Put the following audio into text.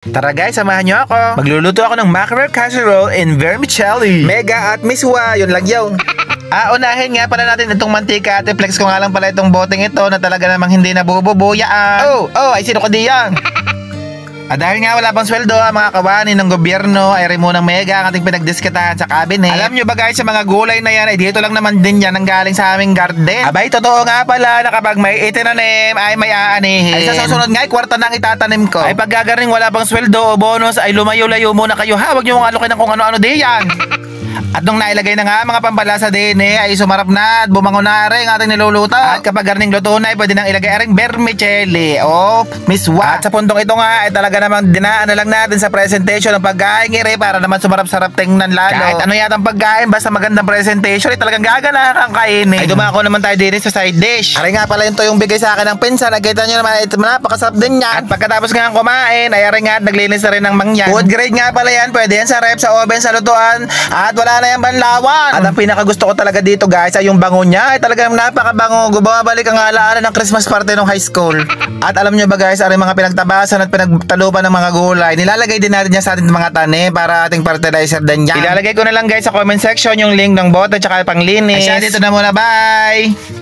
Tara guys, samahan nyo ako. Magluluto ako ng mackerel casserole in vermicelli. Mega at miswa, yun lang yun. Unahin nga pala natin itong mantika at i-flex ko nga lang pala itong boteng ito na talaga namang hindi nabububuyaan. Ay sino ka diyan? Dahil nga wala pang sweldo ang mga kawani ng gobyerno ay munang mega ang ating pinagdiskitahan sa cabinet. Alam nyo ba guys, sa mga gulay na yan ay dito lang naman din yan ang galing sa aming garden. Abay, totoo nga pala na kapag may itinanim ay may aanihin. Ay sa susunod nga ay kwarta na ang itatanim ko. Ay pag gagaring wala pang sweldo o bonus ay lumayo-layo muna kayo ha. Huwag nyo mong alukin ng kung ano-ano diyan. At nung nailagay na nga mga pampalasa din ay sumarap na at bumango na rin ang ating niluluto. At kapag garning luto na ay pwede nang ilagay aring vermicelli o miswa. At sa puntong ito nga ay talaga namang dinaan na lang natin sa presentation ng pagkain para naman sumarap-sarap tingnan lalo. Kahit ano yatang pagkain basta magandang presentation ay talagang gagana kang kainin. Ay dumako naman tayo din sa side dish. Aray nga pala yung bigay sa akin ng pinsan. Nakita nyo naman ito napakasarap din yan. At pagkatapos nga kumain ay aray nga at naglinis na rin ng mangyan. Food grade nga pala yan. Pwede yan sa rep, sa oven, sa lutuan. At wala na yung banlawan. At ang pinakagusto ko talaga dito guys ay yung bango niya. Ay talagang napakabango. Bumabalik ang alaala ng Christmas party ng high school. At alam nyo ba guys, ay mga pinagtabasan at pinagtalupan ng mga gulay. Nilalagay din natin yan sa ating mga tanim para ating fertilizer din yan. Ilalagay ko na lang guys sa comment section yung link ng bote at panglinis. Ay siya, dito na muna. Bye!